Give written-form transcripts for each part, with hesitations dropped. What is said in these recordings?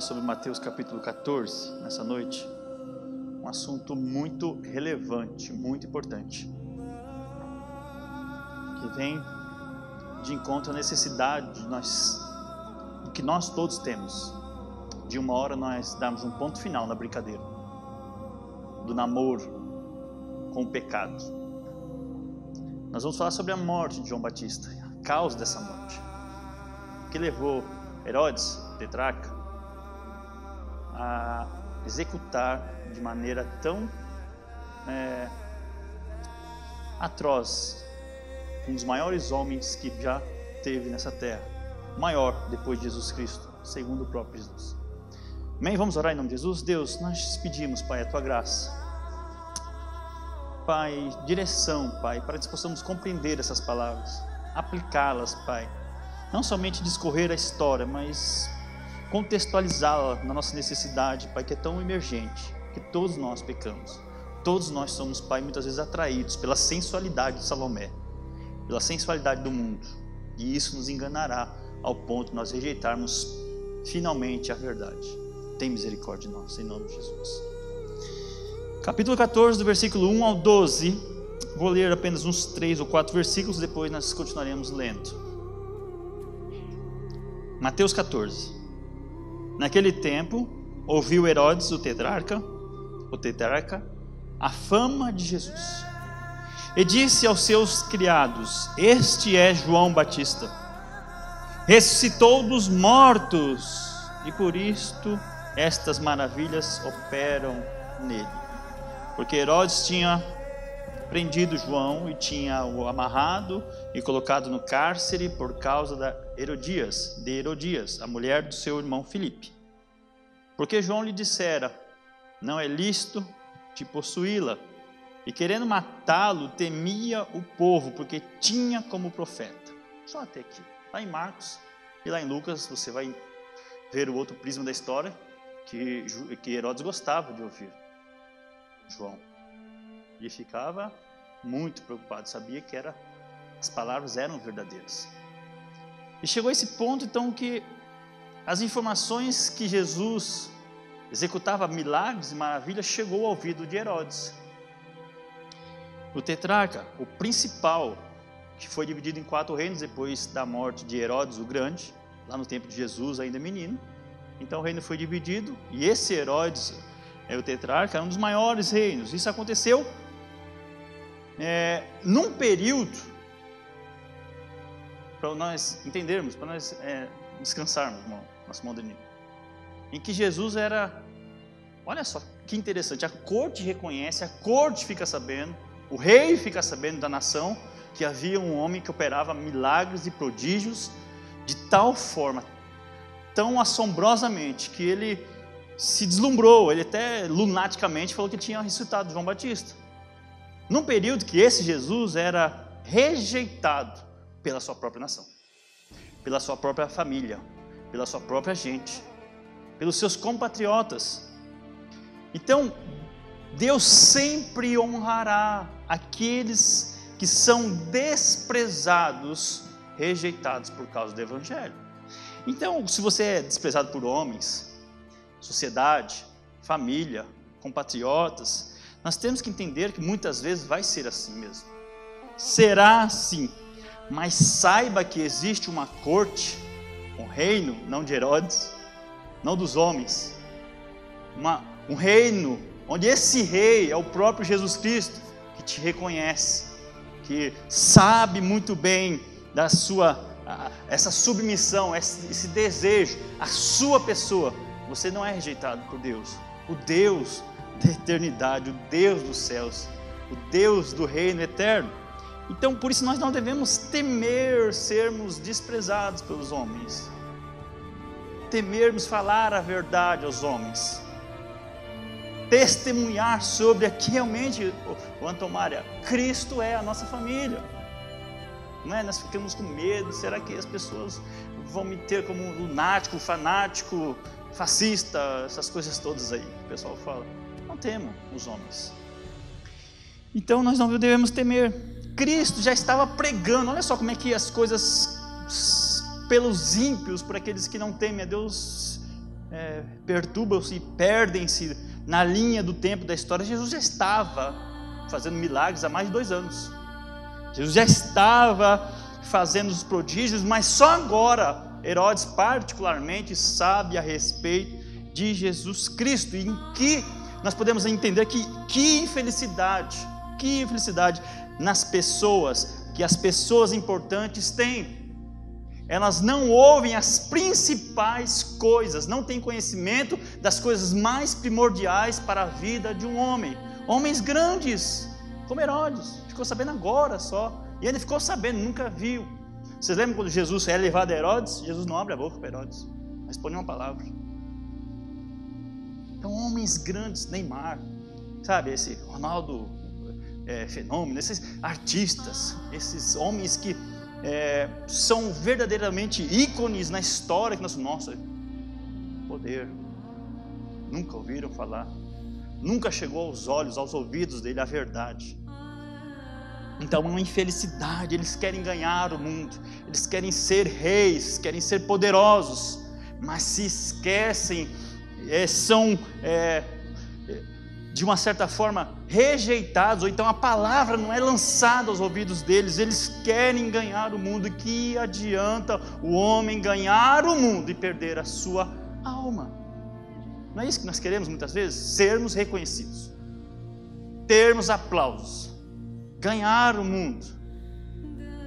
sobre Mateus capítulo 14 nessa noite. Um assunto muito relevante, muito importante, que vem de encontro à necessidade que nós todos temos, de uma hora nós darmos um ponto final na brincadeira, do namoro com o pecado. Nós vamos falar sobre a morte de João Batista, a causa dessa morte, que levou Herodes, o tetrarca, a executar de maneira tão atroz um dos maiores homens que já teve nessa terra, maior depois de Jesus Cristo, segundo o próprio Jesus. Amém? Vamos orar em nome de Jesus? Deus, nós te pedimos, Pai, a Tua graça, Pai, direção, Pai, para que possamos compreender essas palavras, aplicá-las, Pai, não somente discorrer a história, mas contextualizá-la na nossa necessidade, Pai, que é tão emergente, que todos nós pecamos. Todos nós somos, Pai, muitas vezes atraídos pela sensualidade de Salomé, pela sensualidade do mundo, e isso nos enganará ao ponto de nós rejeitarmos finalmente a verdade. Tem misericórdia de nós, em nome de Jesus. Capítulo 14, do versículo 1 ao 12, vou ler apenas uns 3 ou 4 versículos, depois nós continuaremos lendo. Mateus 14. Naquele tempo, ouviu Herodes, o tetrarca, a fama de Jesus, e disse aos seus criados: este é João Batista, ressuscitou dos mortos, e por isto estas maravilhas operam nele. Porque Herodes tinha prendido João e tinha-o amarrado e colocado no cárcere por causa de Herodias, a mulher do seu irmão Filipe. Porque João lhe dissera: não é lícito te possuí-la. E querendo matá-lo, temia o povo, porque tinha como profeta. Só até aqui. Lá em Marcos e lá em Lucas você vai ver o outro prisma da história, que Herodes gostava de ouvir João. Ele ficava muito preocupado, sabia que as palavras eram verdadeiras. E chegou a esse ponto então que as informações que Jesus executava milagres e maravilhas chegou ao ouvido de Herodes. O tetrarca, o principal, que foi dividido em 4 reinos depois da morte de Herodes o Grande, lá no tempo de Jesus, ainda menino. Então o reino foi dividido, e esse Herodes, o tetrarca, era um dos maiores reinos. Isso aconteceu num período, para nós entendermos, para nós descansarmos no nosso modernismo, em que Jesus era, olha só que interessante, a corte reconhece, a corte fica sabendo, o rei fica sabendo da nação, que havia um homem que operava milagres e prodígios de tal forma, tão assombrosamente, que ele se deslumbrou, ele até lunaticamente falou que tinha ressuscitado João Batista. Num período que esse Jesus era rejeitado pela sua própria nação, pela sua própria família, pela sua própria gente, pelos seus compatriotas. Então, Deus sempre honrará aqueles que são desprezados, rejeitados por causa do Evangelho. Então, se você é desprezado por homens, sociedade, família, compatriotas, nós temos que entender que muitas vezes vai ser assim mesmo. Será assim, mas saiba que existe uma corte, um reino, não de Herodes, não dos homens, um reino onde esse rei é o próprio Jesus Cristo, que te reconhece, que sabe muito bem da essa submissão, esse desejo, a sua pessoa. Você não é rejeitado por Deus, o Deus da eternidade, o Deus dos céus, o Deus do reino eterno. Então, por isso nós não devemos temer sermos desprezados pelos homens, temermos falar a verdade aos homens, testemunhar sobre que realmente, o Antomária, Cristo é a nossa família. Não é? Nós ficamos com medo, será que as pessoas vão me ter como lunático, fanático, fascista, essas coisas todas aí que o pessoal fala. Não temam os homens. Então nós não devemos temer. Cristo já estava pregando, olha só como é que as coisas pelos ímpios, por aqueles que não temem a Deus, perturbam-se e perdem-se na linha do tempo da história. Jesus já estava fazendo milagres há mais de 2 anos. Jesus já estava fazendo os prodígios, mas só agora Herodes particularmente sabe a respeito de Jesus Cristo, e em que nós podemos entender que infelicidade nas pessoas, que as pessoas importantes têm. Elas não ouvem as principais coisas, não têm conhecimento das coisas mais primordiais para a vida de um homem. Homens grandes, como Herodes, ficou sabendo agora só, e ele ficou sabendo, nunca viu. Vocês lembram quando Jesus é levado a Herodes? Jesus não abre a boca para Herodes, não responde uma palavra. Então, homens grandes, Neymar, sabe, esse Ronaldo Fenômeno, esses artistas, esses homens que são verdadeiramente ícones na história, que nossa, poder, nunca ouviram falar, nunca chegou aos olhos, aos ouvidos dele a verdade. Então, uma infelicidade. Eles querem ganhar o mundo, eles querem ser reis, querem ser poderosos, mas se esquecem, são de uma certa forma rejeitados, ou então a palavra não é lançada aos ouvidos deles. Eles querem ganhar o mundo. E que adianta o homem ganhar o mundo e perder a sua alma? Não é isso que nós queremos muitas vezes? Sermos reconhecidos, termos aplausos, ganhar o mundo,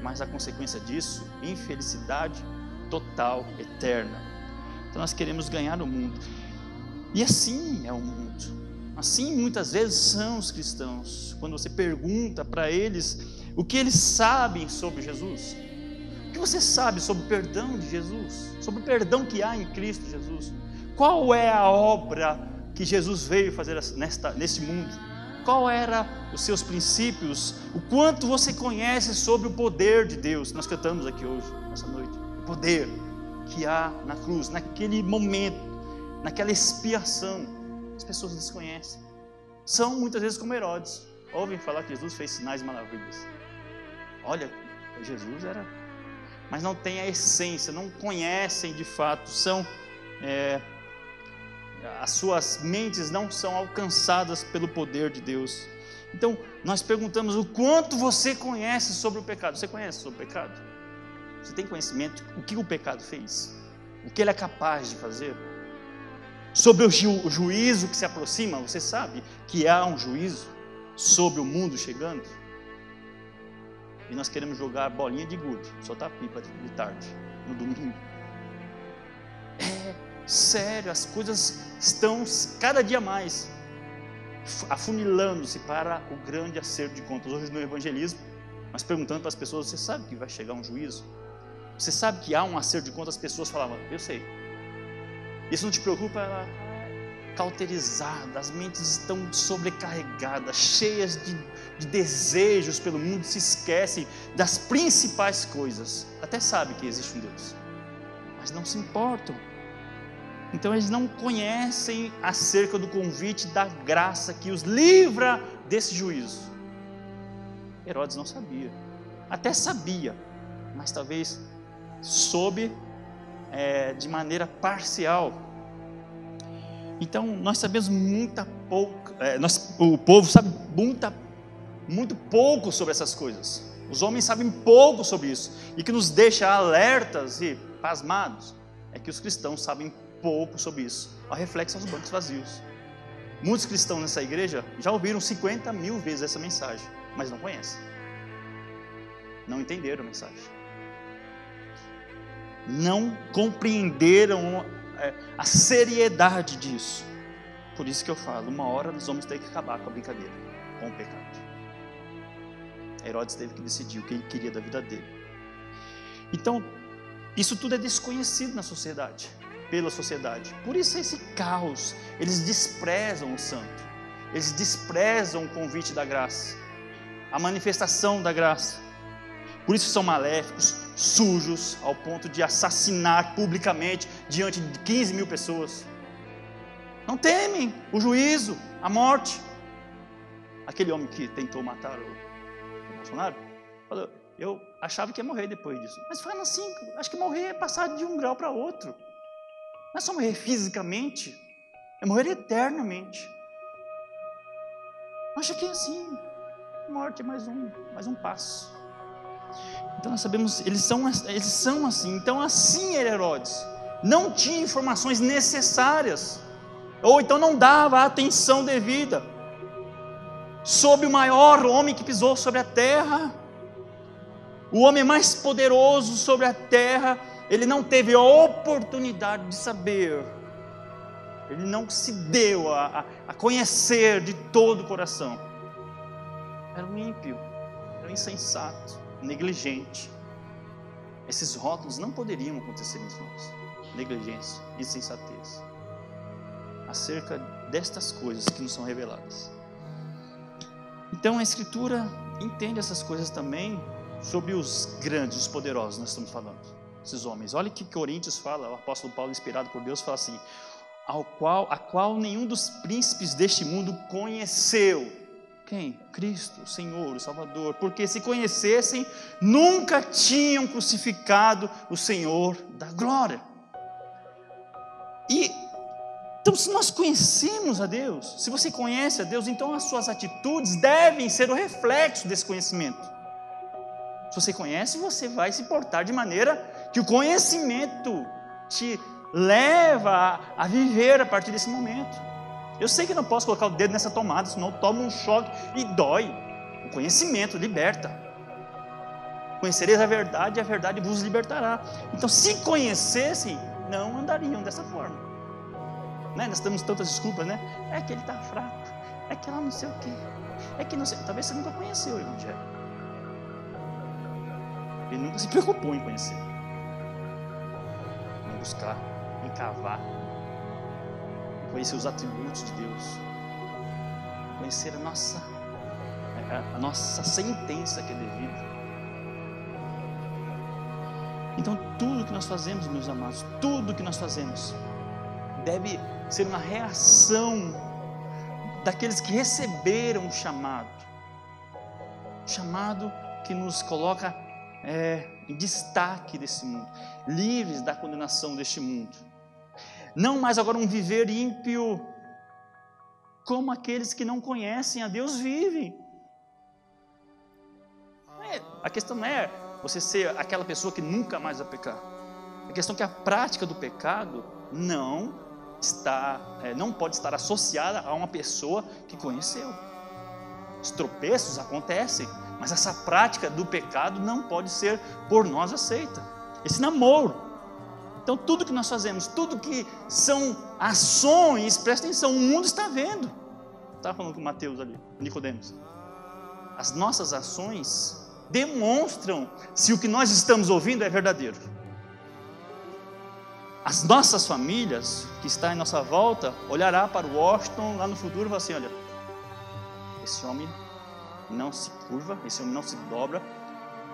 mas a consequência disso, infelicidade total, eterna. Então nós queremos ganhar o mundo, e assim é o mundo. Assim muitas vezes são os cristãos. Quando você pergunta para eles o que eles sabem sobre Jesus, o que você sabe sobre o perdão de Jesus, sobre o perdão que há em Cristo Jesus, qual é a obra que Jesus veio fazer nesse mundo, qual eram os seus princípios, o quanto você conhece sobre o poder de Deus. Nós cantamos aqui hoje, nessa noite, o poder que há na cruz, naquele momento, naquela expiação. As pessoas desconhecem, são muitas vezes como Herodes, ouvem falar que Jesus fez sinais e maravilhas, olha, Jesus era, mas não tem a essência, não conhecem de fato, as suas mentes não são alcançadas pelo poder de Deus. Então nós perguntamos: o quanto você conhece sobre o pecado? Você conhece sobre o pecado? Você tem conhecimento o que o pecado fez, o que ele é capaz de fazer? Sobre o juízo que se aproxima, você sabe que há um juízo sobre o mundo chegando? E nós queremos jogar bolinha de gude, soltar pipa de tarde, no domingo. É sério, as coisas estão cada dia mais afunilando-se para o grande acerto de contas. Hoje no evangelismo, nós perguntando para as pessoas: você sabe que vai chegar um juízo? Você sabe que há um acerto de contas? As pessoas falavam: eu sei. Isso não te preocupa? Ela é cauterizada, as mentes estão sobrecarregadas, cheias de desejos pelo mundo, se esquecem das principais coisas. Até sabem que existe um Deus, mas não se importam. Então eles não conhecem acerca do convite da graça que os livra desse juízo. Herodes não sabia, até sabia, mas talvez soube de maneira parcial. Então nós sabemos o povo sabe muito pouco sobre essas coisas. Os homens sabem pouco sobre isso, e que nos deixa alertas e pasmados é que os cristãos sabem pouco sobre isso, ao reflexo aos bancos vazios. Muitos cristãos nessa igreja já ouviram 50 mil vezes essa mensagem, mas não conhecem, não entenderam a mensagem, não compreenderam a seriedade disso. Por isso que eu falo, uma hora nós vamos ter que acabar com a brincadeira, com o pecado. Herodes teve que decidir o que ele queria da vida dele. Então, isso tudo é desconhecido na sociedade, pela sociedade. Por isso esse caos. Eles desprezam o santo, eles desprezam o convite da graça, a manifestação da graça. Por isso são maléficos, sujos, ao ponto de assassinar publicamente diante de 15 mil pessoas. Não temem o juízo, a morte. Aquele homem que tentou matar o Bolsonaro falou: eu achava que ia morrer depois disso. Mas fala assim, acho que morrer é passar de um grau para outro. Não é só morrer fisicamente, é morrer eternamente. Acha que é assim, morte é mais um passo. Então nós sabemos, eles são assim. Então assim era Herodes, não tinha informações necessárias, ou então não dava a atenção devida sobre o maior homem que pisou sobre a terra, o homem mais poderoso sobre a terra. Ele não teve a oportunidade de saber, ele não se deu a conhecer de todo o coração. Era um ímpio, era um insensato, negligente. Esses rótulos não poderiam acontecer nos nós. Negligência, insensatez, acerca destas coisas que nos são reveladas. Então a Escritura entende essas coisas também sobre os grandes, os poderosos. Nós estamos falando, esses homens. Olha que Coríntios fala, o apóstolo Paulo, inspirado por Deus, fala assim: a qual nenhum dos príncipes deste mundo conheceu. Quem? Cristo, o Senhor, o Salvador. Porque se conhecessem, nunca tinham crucificado o Senhor da glória. Então, se nós conhecemos a Deus, se você conhece a Deus, então as suas atitudes devem ser o reflexo desse conhecimento. Se você conhece, você vai se portar de maneira que o conhecimento te leva a viver a partir desse momento. Eu sei que não posso colocar o dedo nessa tomada, senão eu tomo um choque e dói. O conhecimento liberta. Conhecereis a verdade e a verdade vos libertará. Então, se conhecessem, não andariam dessa forma. Né? Nós temos tantas desculpas, né? É que ele está fraco, é que ela não sei o quê, é que não sei. Talvez você nunca conheceu o Evangelho. Ele nunca se preocupou em conhecer, em buscar, em cavar, em conhecer os atributos de Deus, conhecer a nossa sentença que é devida. Então tudo que nós fazemos, meus amados, tudo que nós fazemos deve ser uma reação daqueles que receberam o chamado que nos coloca em destaque desse mundo, livres da condenação deste mundo. Não mais agora um viver ímpio, como aqueles que não conhecem a Deus vivem. A questão não é você ser aquela pessoa que nunca mais vai pecar. A questão é que a prática do pecado não pode estar associada a uma pessoa que conheceu. Os tropeços acontecem, mas essa prática do pecado não pode ser por nós aceita. Esse namoro. Então tudo que nós fazemos, tudo que são ações, presta atenção, o mundo está vendo. Estava falando com o Mateus ali, Nicodemos. As nossas ações demonstram se o que nós estamos ouvindo é verdadeiro. As nossas famílias, que está em nossa volta, olhará para o Washington lá no futuro e falar assim: olha, esse homem não se curva, esse homem não se dobra,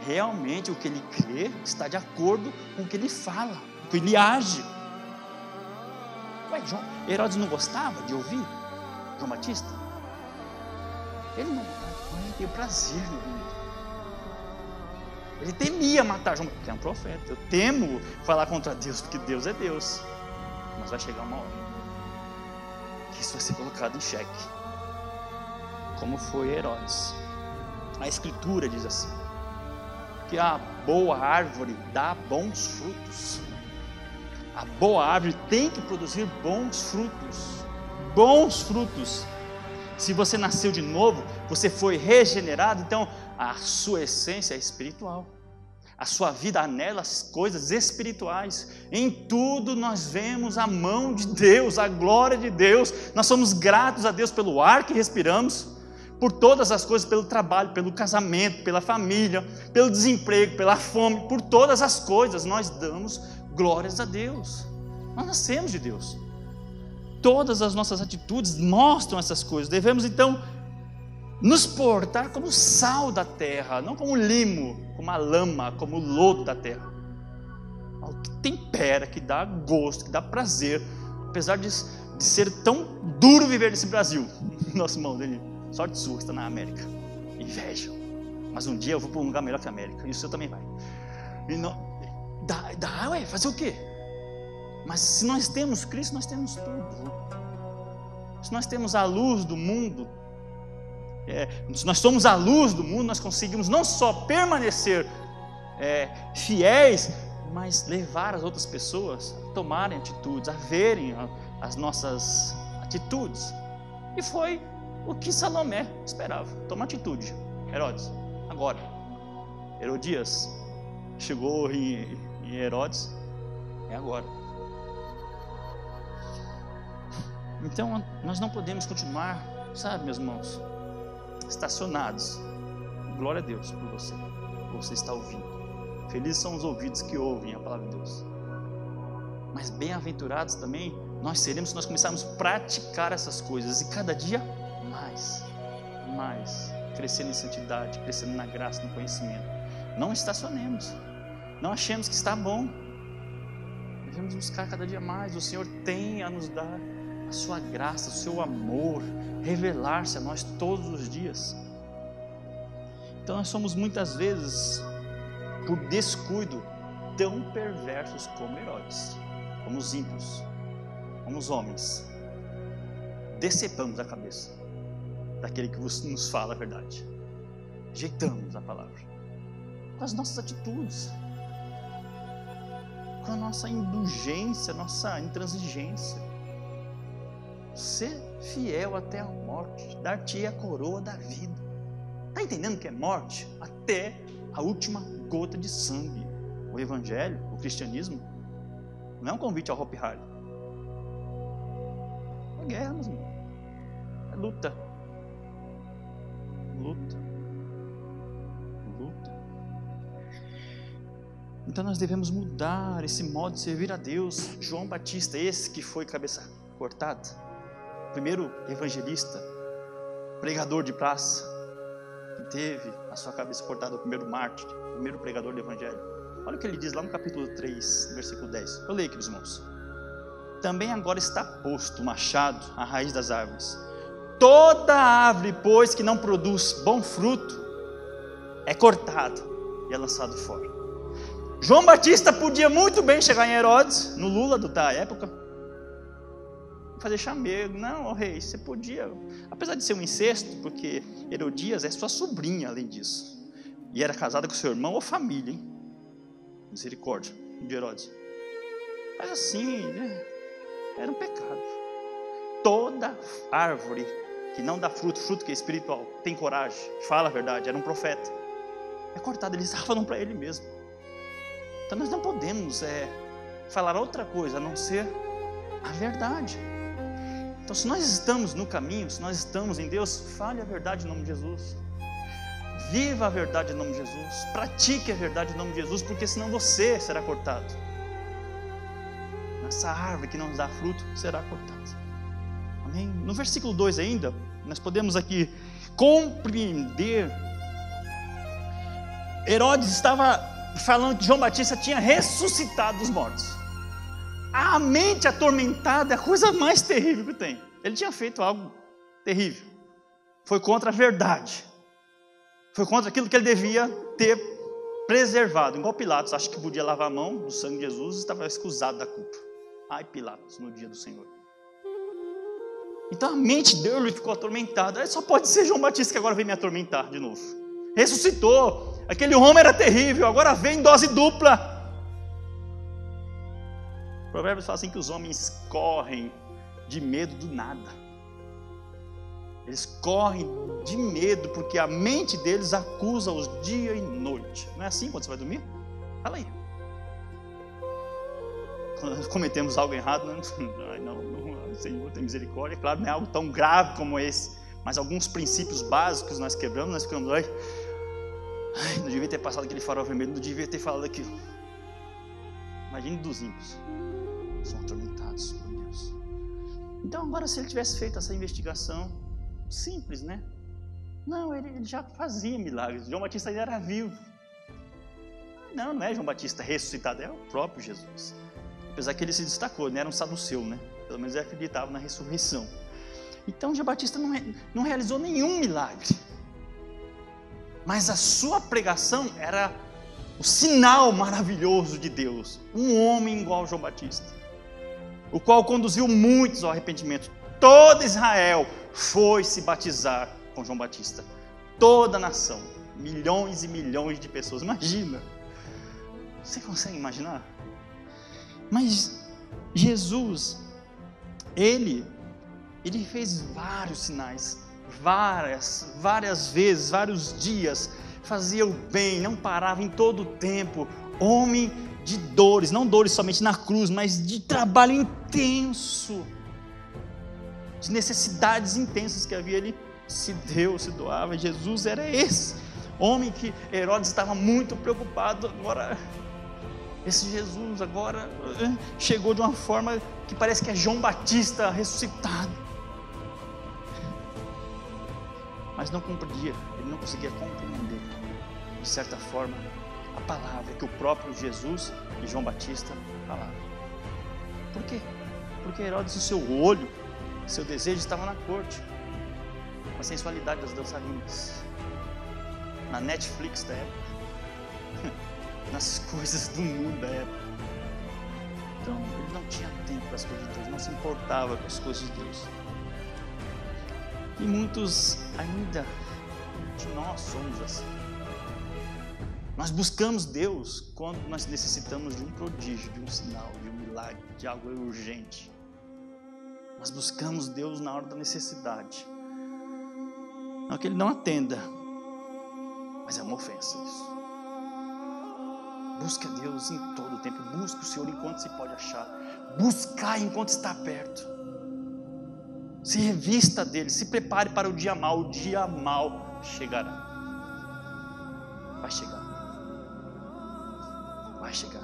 realmente o que ele crê está de acordo com o que ele fala, com o que ele age. Ué, Herodes não gostava de ouvir João Batista? Ele não tinha prazer no ouvido. Ele temia matar João, porque é um profeta. Eu temo falar contra Deus, porque Deus é Deus. Mas vai chegar uma hora que isso vai ser colocado em xeque, como foi Herodes. A Escritura diz assim, que a boa árvore dá bons frutos. A boa árvore tem que produzir bons frutos. Bons frutos. Se você nasceu de novo, você foi regenerado, então a sua essência é espiritual. A sua vida anela as coisas espirituais. Em tudo nós vemos a mão de Deus, a glória de Deus. Nós somos gratos a Deus pelo ar que respiramos, por todas as coisas, pelo trabalho, pelo casamento, pela família, pelo desemprego, pela fome, por todas as coisas nós damos glórias a Deus. Nós nascemos de Deus. Todas as nossas atitudes mostram essas coisas. Devemos então nos portar como sal da terra, não como limo, como a lama, como o lodo da terra. Algo que tempera, que dá gosto, que dá prazer, apesar de ser tão duro viver nesse Brasil. Nosso irmão dele, sorte sua que está na América. Inveja. Mas um dia eu vou para um lugar melhor que a América, e o seu também vai. E não, fazer o quê? Mas se nós temos Cristo, nós temos tudo. Se nós temos a luz do mundo, se nós somos a luz do mundo, nós conseguimos não só permanecer fiéis, mas levar as outras pessoas a tomarem atitudes, a verem as nossas atitudes. E foi o que Salomé esperava. Toma atitude, Herodes, agora. Herodias chegou em Herodes, é agora. Então nós não podemos continuar, sabe, meus irmãos, estacionados. Glória a Deus por você, você está ouvindo. Felizes são os ouvidos que ouvem a palavra de Deus. Mas bem-aventurados também nós seremos se nós começarmos a praticar essas coisas, e cada dia mais, crescendo em santidade, crescendo na graça, no conhecimento. Não estacionemos, não achemos que está bom. Devemos buscar cada dia mais. O Senhor tem a nos dar a sua graça, o seu amor, revelar-se a nós todos os dias. Então nós somos muitas vezes, por descuido, tão perversos como Herodes, como os ímpios, como os homens. Decepamos a cabeça daquele que nos fala a verdade. Rejeitamos a palavra com as nossas atitudes, com a nossa indulgência, nossa intransigência. Ser fiel até a morte, dar-te a coroa da vida. Está entendendo que é morte? Até a última gota de sangue. O evangelho, o cristianismo, não é um convite ao Hopi Hari. É guerra, meus irmãos. É luta. Então nós devemos mudar esse modo de servir a Deus. João Batista, esse que foi cabeça cortada, primeiro evangelista, pregador de praça, que teve a sua cabeça cortada, o primeiro mártir, o primeiro pregador do evangelho. Olha o que ele diz lá no capítulo 3, versículo 10. Eu leio aqui, meus irmãos. Também agora está posto o machado à raiz das árvores. Toda árvore, pois, que não produz bom fruto, é cortada e é lançado fora. João Batista podia muito bem chegar em Herodes, no Lula da época, fazer chamego. Não, rei, você podia, apesar de ser um incesto, porque Herodias é sua sobrinha, além disso, e era casada com seu irmão ou família, hein? Misericórdia de Herodes. Mas assim, né? Era um pecado. Toda árvore que não dá fruto, fruto que é espiritual, tem coragem, fala a verdade, era um profeta, é cortada. Ele estava falando para ele mesmo. Então nós não podemos falar outra coisa a não ser a verdade. Então se nós estamos no caminho, se nós estamos em Deus, fale a verdade em nome de Jesus. Viva a verdade em nome de Jesus. Pratique a verdade em nome de Jesus, porque senão você será cortado. Essa árvore que não nos dá fruto será cortada. Amém? No versículo 2 ainda, nós podemos aqui compreender. Herodes estava falando que João Batista tinha ressuscitado dos mortos. A mente atormentada é a coisa mais terrível que tem. Ele tinha feito algo terrível. Foi contra a verdade. Foi contra aquilo que ele devia ter preservado. Igual Pilatos, acho que podia lavar a mão do sangue de Jesus e estava escusado da culpa. Ai, Pilatos, no dia do Senhor. Então a mente dele ficou atormentada. Só pode ser João Batista que agora vem me atormentar de novo. Ressuscitou. Aquele homem era terrível, agora vem em dose dupla. Provérbios fala assim que os homens correm de medo do nada. Eles correm de medo porque a mente deles acusa-os dia e noite. Não é assim quando você vai dormir? Fala aí. Quando nós cometemos algo errado, não, Senhor, tem misericórdia. Claro, não é algo tão grave como esse, mas alguns princípios básicos nós quebramos, nós ficamos, não devia ter passado aquele farol vermelho, não devia ter falado aquilo. Imagine dos ímpios, são atormentados por Deus. Então agora, se ele tivesse feito essa investigação simples, né? Não, ele já fazia milagres. João Batista ainda era vivo. Não é João Batista ressuscitado, é o próprio Jesus. Apesar que ele se destacou, ele era um saduceu, né? Pelo menos ele acreditava na ressurreição. Então João Batista não realizou nenhum milagre, mas a sua pregação era o sinal maravilhoso de Deus. Um homem igual a João Batista, o qual conduziu muitos ao arrependimento. Todo Israel foi se batizar com João Batista. Toda a nação, milhões e milhões de pessoas. Imagina, você consegue imaginar? Mas Jesus, Ele fez vários sinais, várias vezes, vários dias, fazia o bem, não parava em todo o tempo, homem de dores, não dores somente na cruz, mas de trabalho intenso, de necessidades intensas que havia, ele se deu, se doava. Jesus era esse homem que Herodes estava muito preocupado. Agora, esse Jesus agora chegou de uma forma que parece que é João Batista ressuscitado, mas não compreendia, ele não conseguia compreender, de certa forma, a palavra que o próprio Jesus e João Batista falavam. Por quê? Porque Herodes, o seu olho, seu desejo estava na corte, na sensualidade das dançarinas, na Netflix da época, nas coisas do mundo da época. Então ele não tinha tempo para as coisas de Deus, não se importava com as coisas de Deus. E muitos ainda de nós somos assim. Nós buscamos Deus quando nós necessitamos de um prodígio, de um sinal, de um milagre, de algo urgente. Nós buscamos Deus na hora da necessidade. Não que Ele não atenda, mas é uma ofensa isso. Busque a Deus em todo o tempo, busque o Senhor enquanto se pode achar, buscar enquanto está perto. Se revista dele, se prepare para o dia mau chegará. Vai chegar. Vai chegar.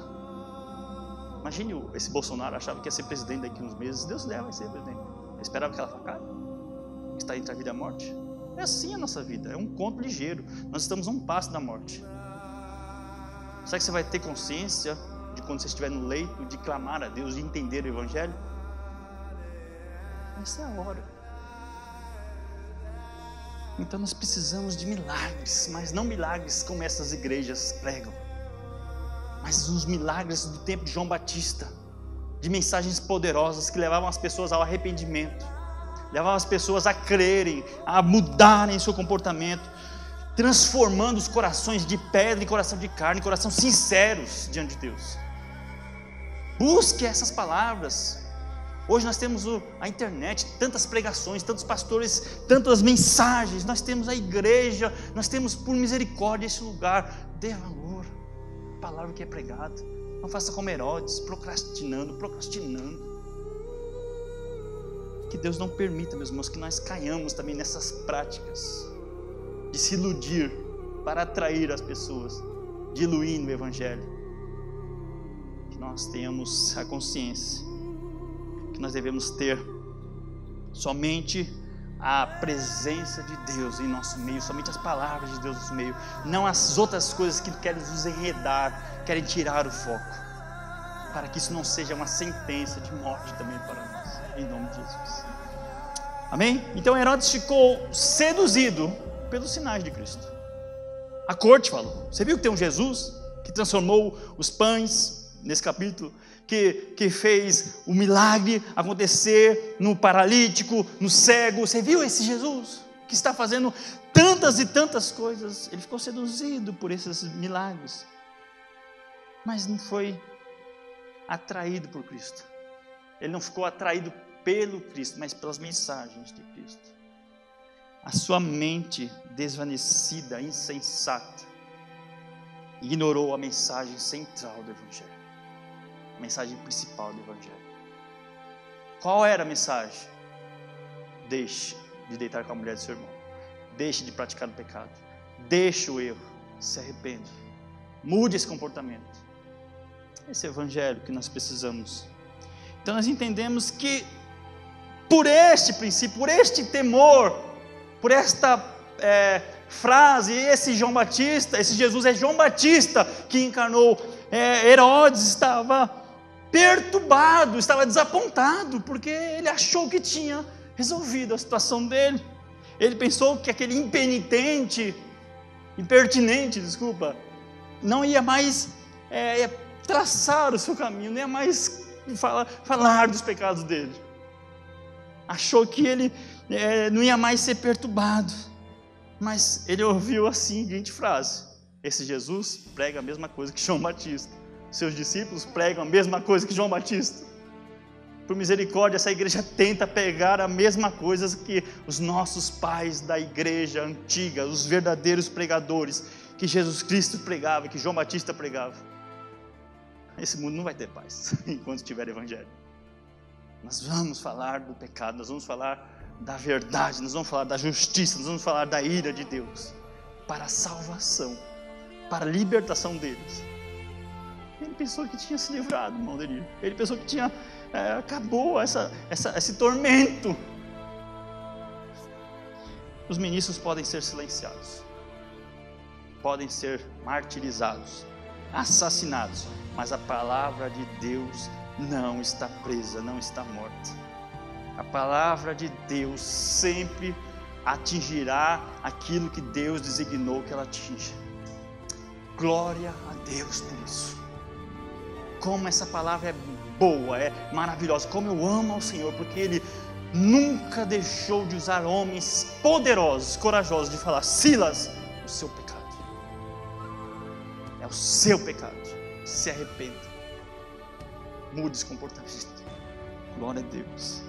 Imagine esse Bolsonaro achava que ia ser presidente daqui a uns meses. Deus leva a ser presidente. Ele esperava aquela facada que está entre a vida e a morte. É assim a nossa vida, é um conto ligeiro. Nós estamos a um passo da morte. Será que você vai ter consciência de quando você estiver no leito, de clamar a Deus, de entender o Evangelho? Essa é a hora. Então nós precisamos de milagres, mas não milagres como essas igrejas pregam, mas os milagres do tempo de João Batista, de mensagens poderosas que levavam as pessoas ao arrependimento, levavam as pessoas a crerem, a mudarem seu comportamento, transformando os corações de pedra em coração de carne, coração sinceros diante de Deus. Busque essas palavras. Hoje nós temos a internet, tantas pregações, tantos pastores, tantas mensagens, nós temos a igreja, nós temos por misericórdia esse lugar. Dê valor à palavra que é pregada. Não faça como Herodes, procrastinando. Que Deus não permita, meus irmãos, que nós caiamos também nessas práticas de se iludir para atrair as pessoas, diluindo o Evangelho. Que nós tenhamos a consciência que nós devemos ter somente a presença de Deus em nosso meio, somente as palavras de Deus em nosso meio, não as outras coisas que querem nos enredar, querem tirar o foco, para que isso não seja uma sentença de morte também para nós, em nome de Jesus. Amém? Então Herodes ficou seduzido pelos sinais de Cristo. A corte falou. Você viu que tem um Jesus que transformou os pães, nesse capítulo, que fez o milagre acontecer no paralítico, no cego. Você viu esse Jesus que está fazendo tantas e tantas coisas? Ele ficou seduzido por esses milagres, mas não foi atraído por Cristo. Ele não ficou atraído pelo Cristo, mas pelas mensagens de Cristo. A sua mente desvanecida, insensata, ignorou a mensagem central do Evangelho, a mensagem principal do Evangelho. Qual era a mensagem? Deixe de deitar com a mulher do seu irmão, deixe de praticar o pecado, deixe o erro, se arrependa, mude esse comportamento. Esse é o Evangelho que nós precisamos. Então nós entendemos que por este princípio, por este temor, por esta frase, esse João Batista, esse Jesus é João Batista que encarnou. Herodes estava perturbado, estava desapontado, porque ele achou que tinha resolvido a situação dele. Ele pensou que aquele impertinente, não ia mais traçar o seu caminho, não ia mais falar dos pecados dele. Achou que ele não ia mais ser perturbado. Mas ele ouviu a seguinte frase: esse Jesus prega a mesma coisa que João Batista. Seus discípulos pregam a mesma coisa que João Batista. Por misericórdia, essa igreja tenta pegar a mesma coisa que os nossos pais da igreja antiga, os verdadeiros pregadores, que Jesus Cristo pregava, que João Batista pregava. Esse mundo não vai ter paz enquanto tiver evangelho. Nós vamos falar do pecado, nós vamos falar da verdade, nós vamos falar da justiça, nós vamos falar da ira de Deus, para a salvação, para a libertação deles. Ele pensou que tinha se livrado, irmão dele. Ele pensou que tinha acabou esse tormento. Os ministros podem ser silenciados, podem ser martirizados, assassinados, mas a palavra de Deus não está presa, não está morta. A palavra de Deus sempre atingirá aquilo que Deus designou que ela atinja. Glória a Deus por isso. Como essa palavra é boa, é maravilhosa, como eu amo ao Senhor, porque Ele nunca deixou de usar homens poderosos, corajosos, de falar: Silas, o seu pecado é o seu pecado, se arrependa, mude esse comportamento. Glória a Deus.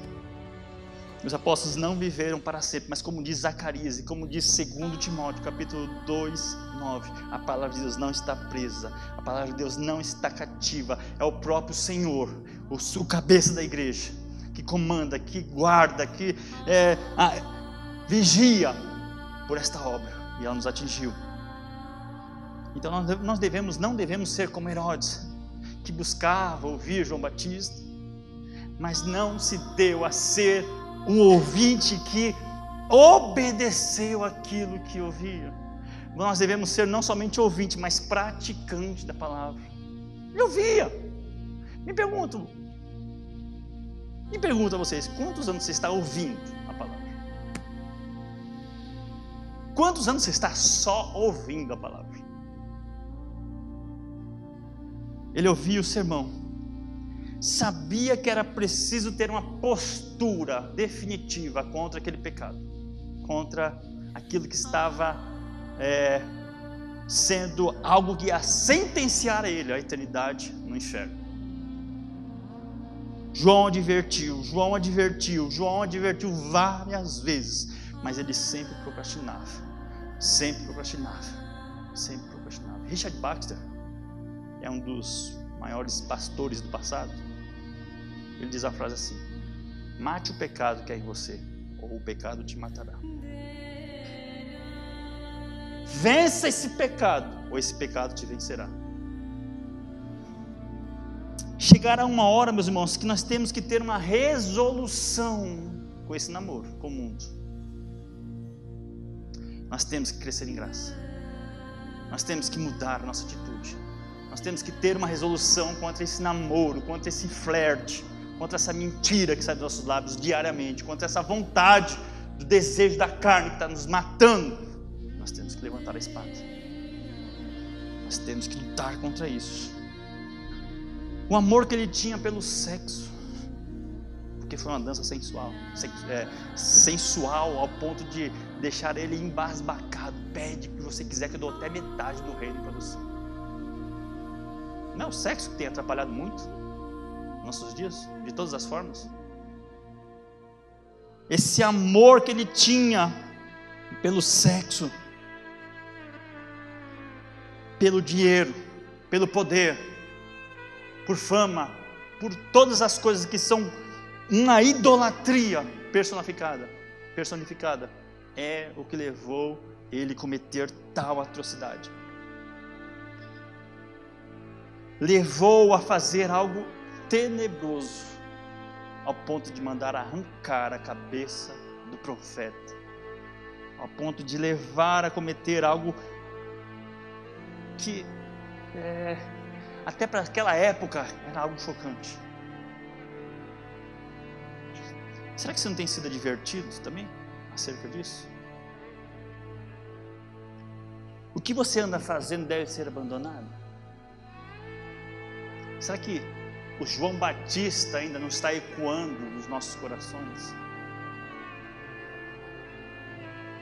Os apóstolos não viveram para sempre, mas como diz Zacarias e como diz 2 Timóteo, capítulo 2, 9, a palavra de Deus não está presa, a palavra de Deus não está cativa, é o próprio Senhor, o cabeça da igreja, que comanda, que guarda, que vigia por esta obra, e ela nos atingiu. Então nós não devemos ser como Herodes, que buscava ouvir João Batista, mas não se deu a ser um ouvinte que obedeceu aquilo que ouvia. Nós devemos ser não somente ouvinte, mas praticante da palavra. Ele ouvia. Me pergunto a vocês, quantos anos você está ouvindo a palavra? Quantos anos você está só ouvindo a palavra? Ele ouvia o sermão, sabia que era preciso ter uma postura definitiva contra aquele pecado, contra aquilo que estava sendo algo que ia sentenciar a ele a eternidade no inferno. João advertiu várias vezes, mas ele sempre procrastinava. Richard Baxter é um dos maiores pastores do passado. Ele diz a frase assim: mate o pecado que é em você, ou o pecado te matará. Vença esse pecado, ou esse pecado te vencerá. Chegará uma hora, meus irmãos, que nós temos que ter uma resolução com esse namoro com o mundo. Nós temos que crescer em graça. Nós temos que mudar a nossa atitude. Nós temos que ter uma resolução contra esse namoro, contra esse flerte, contra essa mentira que sai dos nossos lábios diariamente, contra essa vontade do desejo da carne que está nos matando. Nós temos que levantar a espada. Nós temos que lutar contra isso. O amor que ele tinha pelo sexo, porque foi uma dança sensual ao ponto de deixar ele embasbacado. Pede o que você quiser que eu dou até metade do reino para você. Não é o sexo que tem atrapalhado muito nos nossos dias, de todas as formas? Esse amor que ele tinha pelo sexo, pelo dinheiro, pelo poder, por fama, por todas as coisas que são uma idolatria personificada, é o que levou ele a cometer tal atrocidade. Levou a fazer algo tenebroso, ao ponto de mandar arrancar a cabeça do profeta, ao ponto de levar a cometer algo que até para aquela época era algo chocante. Será que você não tem sido advertido também acerca disso? O que você anda fazendo deve ser abandonado? Será que o João Batista ainda não está ecoando nos nossos corações?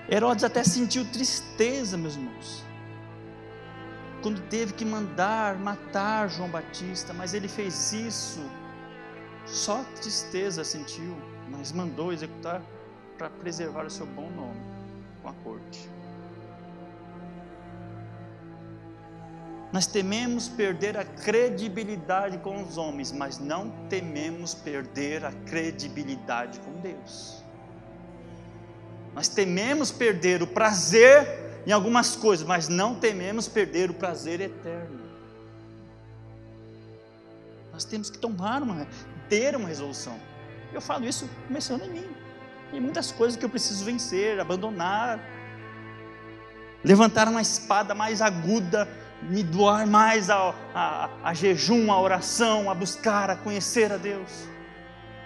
Herodes até sentiu tristeza, meus irmãos, quando teve que mandar matar João Batista, mas ele fez isso, só tristeza sentiu, mas mandou executar para preservar o seu bom nome com a corte. Nós tememos perder a credibilidade com os homens, mas não tememos perder a credibilidade com Deus. Nós tememos perder o prazer em algumas coisas, mas não tememos perder o prazer eterno. Nós temos que ter uma resolução. Eu falo isso começando em mim. Tem muitas coisas que eu preciso vencer, abandonar, levantar uma espada mais aguda, me doar mais a jejum, a oração, a buscar, a conhecer a Deus.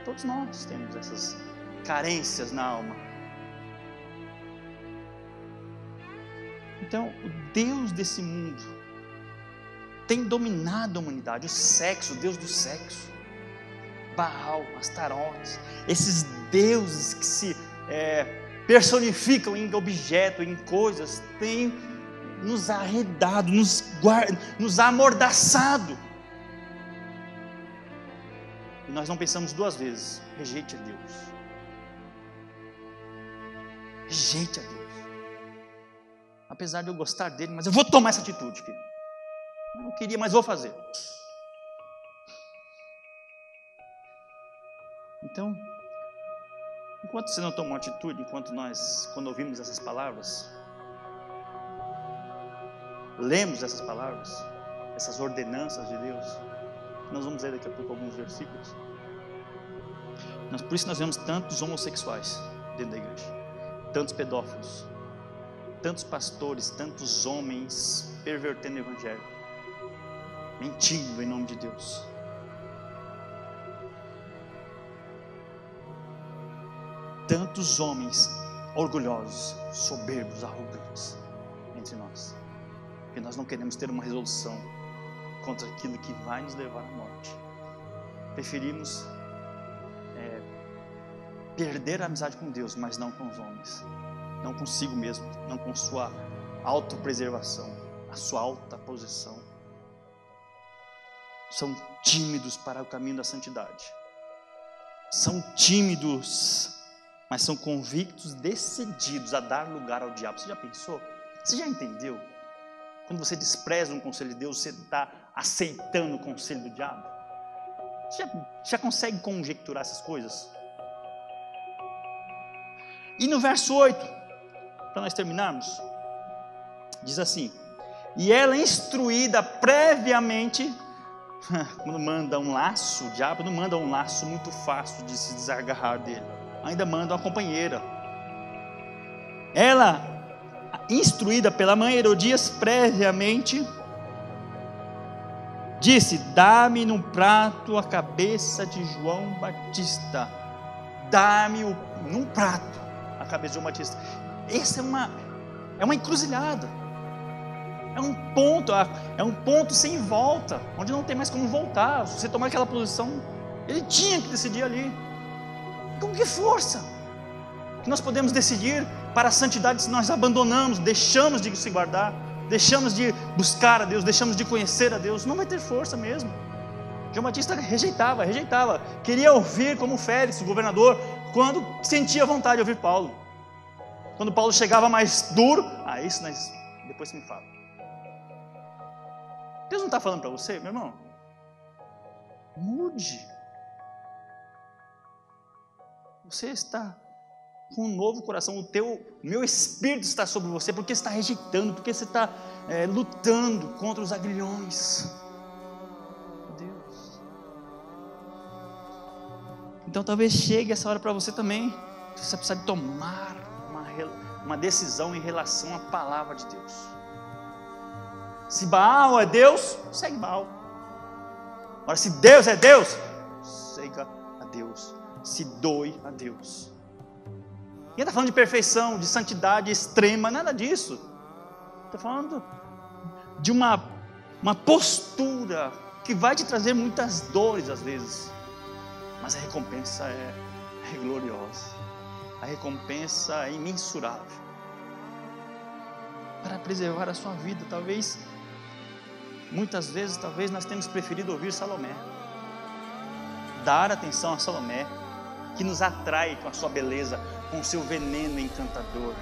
Todos nós temos essas carências na alma. Então, o Deus desse mundo tem dominado a humanidade, o sexo, o Deus do sexo, Baal, Astarote, esses deuses que se personificam em objeto, em coisas, têm nos arredado, nos amordaçado. E nós não pensamos duas vezes: rejeite a Deus. Rejeite a Deus. Apesar de eu gostar dele, mas eu vou tomar essa atitude, filho. Eu não queria, mas vou fazer. Então, enquanto você não toma uma atitude, quando ouvimos essas palavras, lemos essas palavras, essas ordenanças de Deus, nós vamos ler daqui a pouco alguns versículos. Por isso nós vemos tantos homossexuais dentro da igreja, tantos pedófilos, tantos pastores, tantos homens pervertendo o evangelho, mentindo em nome de Deus. Tantos homens orgulhosos, soberbos, arrogantes entre nós. Porque nós não queremos ter uma resolução contra aquilo que vai nos levar à morte. Preferimos perder a amizade com Deus, mas não com os homens, não consigo mesmo, não com sua autopreservação, a sua alta posição. São tímidos para o caminho da santidade. São tímidos, mas são convictos, decididos a dar lugar ao diabo. Você já pensou? Você já entendeu? Quando você despreza um conselho de Deus, você está aceitando o conselho do diabo? Você já consegue conjecturar essas coisas? E no verso 8, para nós terminarmos, diz assim: e ela instruída previamente, quando manda um laço, o diabo não manda um laço muito fácil de se desagarrar dele, ainda manda uma companheira. Ela, instruída pela mãe Herodias previamente, disse: dá-me num prato a cabeça de João Batista. Dá-me num prato a cabeça de João Batista. Essa é uma encruzilhada. É um ponto sem volta, onde não tem mais como voltar. Se você tomar aquela posição, ele tinha que decidir ali. Com que força que nós podemos decidir para a santidade se nós abandonamos, deixamos de se guardar, deixamos de buscar a Deus, deixamos de conhecer a Deus? Não vai ter força mesmo. João Batista rejeitava, queria ouvir como Félix, o governador, quando sentia vontade de ouvir Paulo. Quando Paulo chegava mais duro, isso depois você me fala. Deus não está falando para você, meu irmão? Mude. Você está com um novo coração, meu espírito está sobre você, porque você está rejeitando, porque você está lutando contra os agrilhões. Deus. Então talvez chegue essa hora para você também, você precisa de tomar uma decisão em relação à palavra de Deus. Se Baal é Deus, segue Baal. Agora, se Deus é Deus, siga a Deus. Se doe a Deus. Ninguém está falando de perfeição, de santidade extrema, nada disso. Está falando de uma postura que vai te trazer muitas dores às vezes, mas a recompensa é gloriosa, a recompensa é imensurável, para preservar a sua vida. Muitas vezes nós temos preferido ouvir Salomé, dar atenção a Salomé, que nos atrai com a sua beleza, com o seu veneno encantador.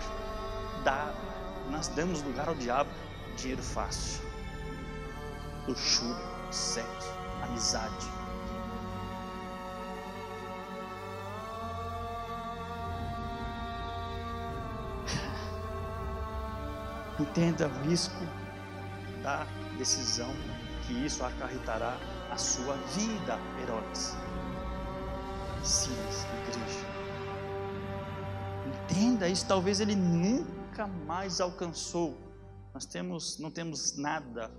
Nós damos lugar ao diabo, dinheiro fácil, luxúria, sexo, amizade. Entenda o risco da decisão que isso acarretará a sua vida, Herodes, Silas, igreja. Entenda isso. Talvez ele nunca mais alcançou. Não temos nada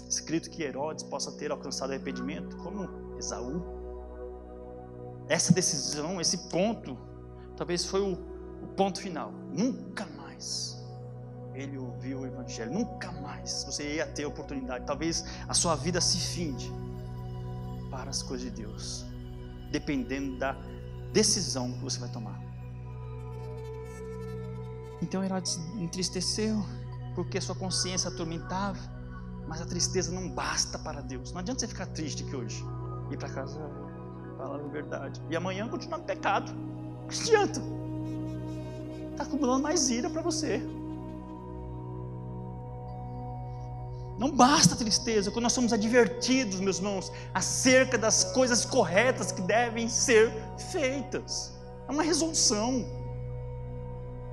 escrito que Herodes possa ter alcançado arrependimento como Esaú. Essa decisão, esse ponto, talvez foi o ponto final. Nunca mais ele ouviu o Evangelho, nunca mais você ia ter oportunidade. Talvez a sua vida se finde para as coisas de Deus, dependendo da decisão que você vai tomar. Então Herodes entristeceu, porque sua consciência atormentava, mas a tristeza não basta para Deus. Não adianta você ficar triste aqui hoje, ir para casa, falar a verdade, e amanhã continuar no pecado. Não adianta, está acumulando mais ira para você. Não basta a tristeza, quando nós somos advertidos, meus irmãos, acerca das coisas corretas que devem ser feitas. É uma resolução,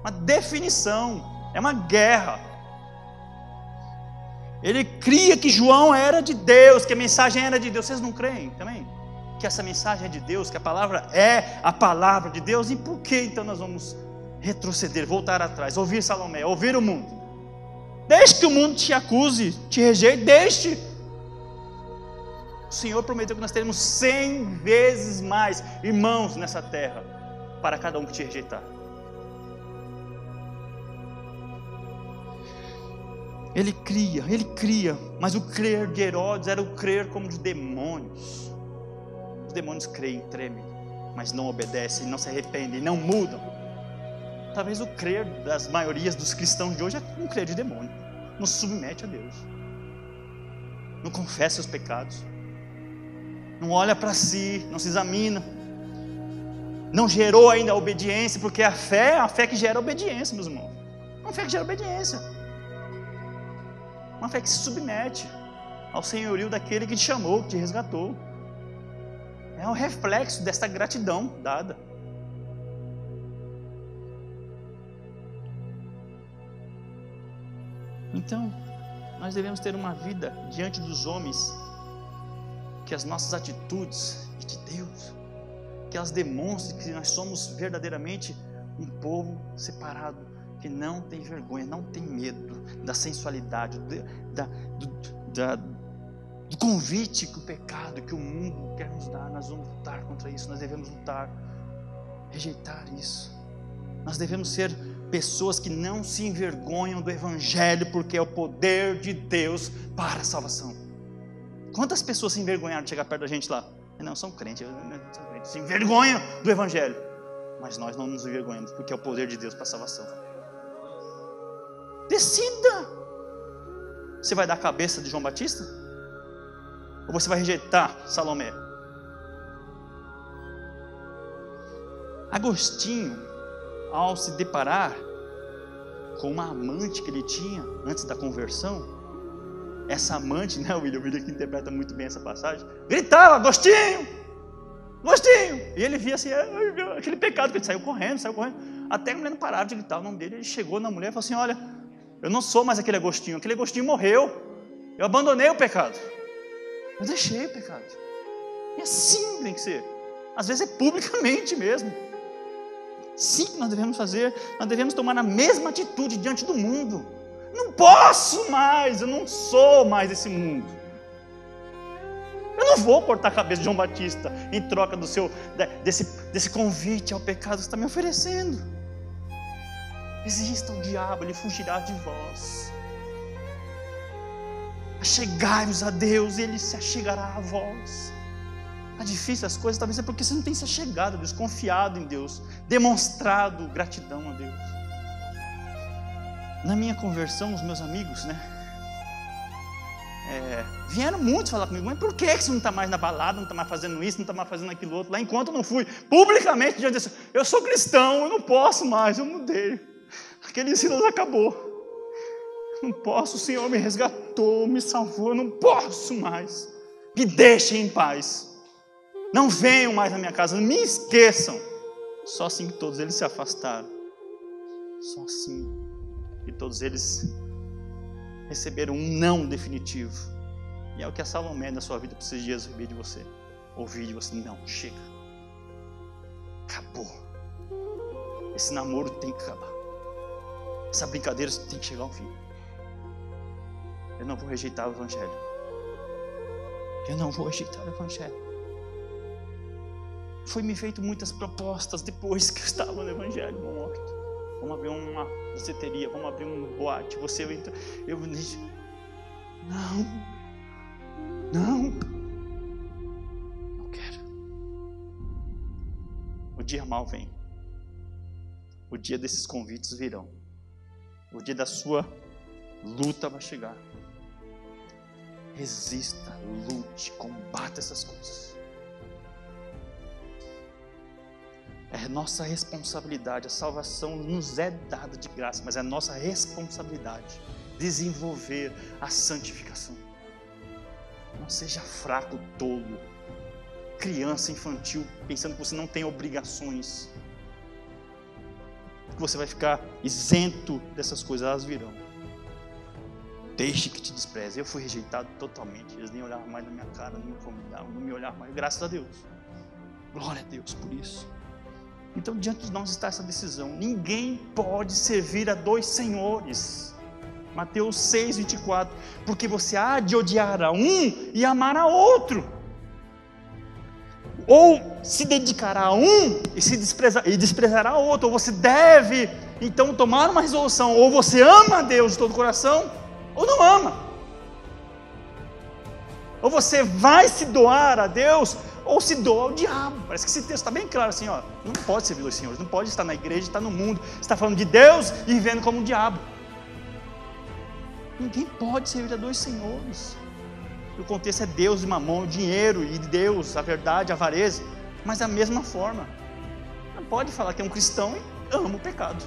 uma definição, é uma guerra. Ele cria que João era de Deus, que a mensagem era de Deus. Vocês não creem também? Que essa mensagem é de Deus, que a palavra é a palavra de Deus? E por que então nós vamos retroceder, voltar atrás, ouvir Salomé, ouvir o mundo? Deixe que o mundo te acuse, te rejeite, deixe. O Senhor prometeu que nós teremos 100 vezes mais irmãos nessa terra, para cada um que te rejeitar. Ele cria, mas o crer de Herodes era o crer como de demônios. Os demônios creem, tremem, mas não obedecem, não se arrependem, não mudam. Talvez o crer das maiorias dos cristãos de hoje é um crer de demônio. Não se submete a Deus, não confessa seus pecados, não olha para si, não se examina, não gerou ainda a obediência, porque a fé é a fé que gera obediência, meus irmãos. Uma fé que gera obediência, uma fé que se submete ao senhorio daquele que te chamou, que te resgatou. É um reflexo desta gratidão dada. Então, nós devemos ter uma vida diante dos homens, que as nossas atitudes e de Deus, que elas demonstrem que nós somos verdadeiramente um povo separado, que não tem vergonha, não tem medo da sensualidade, do convite que o pecado, que o mundo quer nos dar. Nós vamos lutar contra isso, nós devemos lutar, rejeitar isso. Nós devemos ser pessoas que não se envergonham do Evangelho, porque é o poder de Deus para a salvação. Quantas pessoas se envergonharam de chegar perto da gente lá? Não, são crentes, se envergonham do Evangelho, mas nós não nos envergonhamos, porque é o poder de Deus para a salvação. Decida. Você vai dar a cabeça de João Batista? Ou você vai rejeitar Salomé? Agostinho, ao se deparar com uma amante que ele tinha antes da conversão, essa amante, né, o William que interpreta muito bem essa passagem, gritava: Agostinho, Agostinho, e ele via assim, aquele pecado, que ele saiu correndo, até a mulher não parava de gritar o nome dele. Ele chegou na mulher e falou assim: olha, eu não sou mais aquele Agostinho morreu, eu abandonei o pecado, eu deixei o pecado. E assim tem que ser, às vezes é publicamente mesmo. Sim, que nós devemos fazer, nós devemos tomar a mesma atitude diante do mundo. Não posso mais, eu não sou mais desse mundo. Eu não vou cortar a cabeça de João Batista em troca desse convite ao pecado que você está me oferecendo. Resista ao diabo, ele fugirá de vós. Achegai-vos a Deus e Ele se achegará a vós. Está difícil as coisas, talvez é porque você não tem se achegado a Deus, confiado em Deus, demonstrado gratidão a Deus. Na minha conversão, os meus amigos, vieram muitos falar comigo: mas por que você não está mais na balada, não está mais fazendo isso, não está mais fazendo aquilo outro? Lá enquanto eu não fui publicamente diante disso, eu sou cristão, eu não posso mais, eu mudei. Aquele Silas acabou. Não posso, o Senhor me resgatou, me salvou, eu não posso mais. Me deixem em paz. Não venham mais na minha casa, me esqueçam. Só assim que todos eles se afastaram. Só assim que todos eles receberam um não definitivo. E é o que a Salomé na sua vida precisa de receber de você. Ouvir de você: não, chega. Acabou. Esse namoro tem que acabar. Essa brincadeira tem que chegar ao fim. Eu não vou rejeitar o Evangelho. Eu não vou rejeitar o Evangelho. Foi me feito muitas propostas depois que eu estava no Evangelho, meu morto. Vamos abrir uma danceteria, vamos abrir um boate. Você entra, eu disse: não quero. O dia mal vem. O dia desses convites virão. O dia da sua luta vai chegar. Resista, lute, combata essas coisas. É nossa responsabilidade. A salvação nos é dada de graça, mas é nossa responsabilidade desenvolver a santificação. Não seja fraco, tolo, criança infantil, pensando que você não tem obrigações, que você vai ficar isento dessas coisas. Elas virão. Deixe que te despreze. Eu fui rejeitado totalmente. Eles nem olhavam mais na minha cara, nem me convidavam, não me olhavam mais. Graças a Deus. Glória a Deus por isso. Então, diante de nós está essa decisão. Ninguém pode servir a dois senhores. Mateus 6:24. Porque você há de odiar a um e amar a outro. Ou se dedicará a um e desprezará a outro. Ou você deve, então, tomar uma resolução. Ou você ama a Deus de todo o coração, ou não ama. Ou você vai se doar a Deus, ou se doa ao diabo. Parece que esse texto está bem claro assim, ó. Não pode servir dois senhores, não pode estar na igreja, estar no mundo. Você está falando de Deus e vivendo como um diabo. Ninguém pode servir a dois senhores. O contexto é Deus e mamão, o dinheiro e Deus, a verdade, a avareza. Mas da mesma forma, não pode falar que é um cristão e ama o pecado.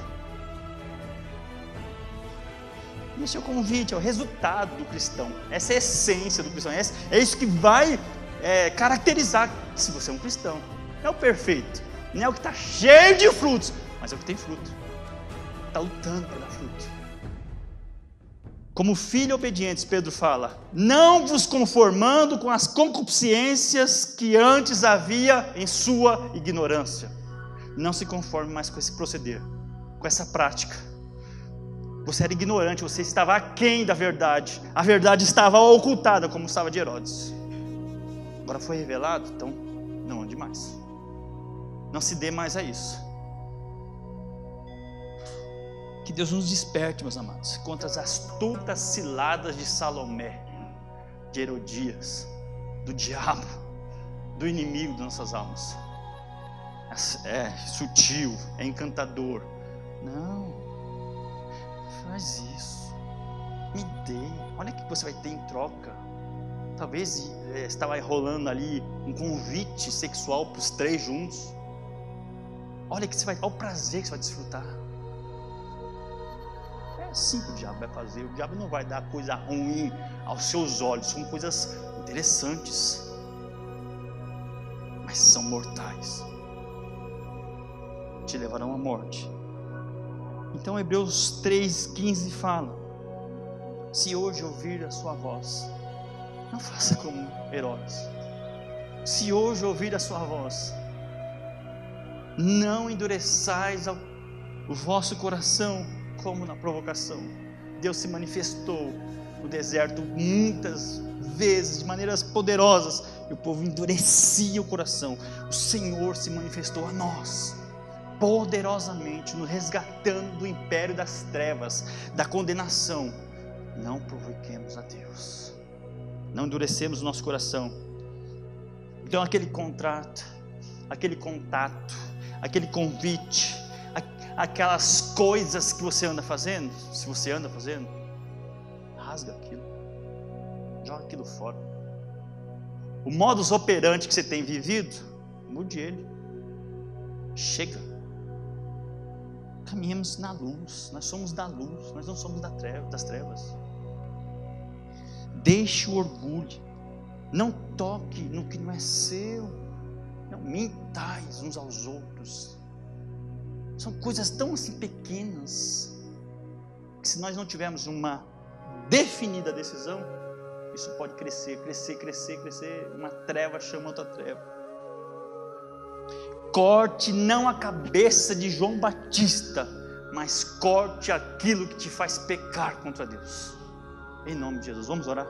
Esse é o convite, é o resultado do cristão. Essa é a essência do cristão. É isso que vai caracterizar se você é um cristão. Não é o perfeito, não é o que está cheio de frutos, mas é o que tem fruto. Está lutando para dar fruto. Como filhos obedientes, Pedro fala: não vos conformando com as concupiscências que antes havia em sua ignorância. Não se conforme mais com esse proceder, com essa prática. Você era ignorante, você estava aquém da verdade. A verdade estava ocultada, como estava de Herodes. Agora foi revelado, então não ande mais. Não se dê mais a isso. Que Deus nos desperte, meus amados, contra as astutas ciladas de Salomé, de Herodias, do diabo, do inimigo das nossas almas. É sutil, é encantador. Não, faz isso, me dê. Olha o que você vai ter em troca. Talvez estava rolando ali um convite sexual para os três juntos. Olha o prazer que você vai desfrutar. É assim que o diabo vai fazer. O diabo não vai dar coisa ruim aos seus olhos. São coisas interessantes, mas são mortais. Te levarão à morte. Então Hebreus 3:15 fala: se hoje ouvir a sua voz, não faça como Herodes. Se hoje ouvir a sua voz, não endureçais o vosso coração como na provocação. Deus se manifestou no deserto muitas vezes, de maneiras poderosas, e o povo endurecia o coração. O Senhor se manifestou a nós poderosamente, nos resgatando do império das trevas, da condenação. Não provoquemos a Deus. não endurecemos o nosso coração. Então aquele contrato, aquele contato, aquele convite, aquelas coisas que você anda fazendo, se você anda fazendo, rasga aquilo, joga aquilo fora. O modus operandi que você tem vivido, mude ele. Chega. Caminhamos na luz, nós somos da luz, nós não somos das trevas. Deixe o orgulho, não toque no que não é seu, não mintais uns aos outros. São coisas tão assim pequenas, que se nós não tivermos uma definida decisão, isso pode crescer, uma treva chama outra treva. Corte não a cabeça de João Batista, mas corte aquilo que te faz pecar contra Deus. Em nome de Jesus, vamos orar?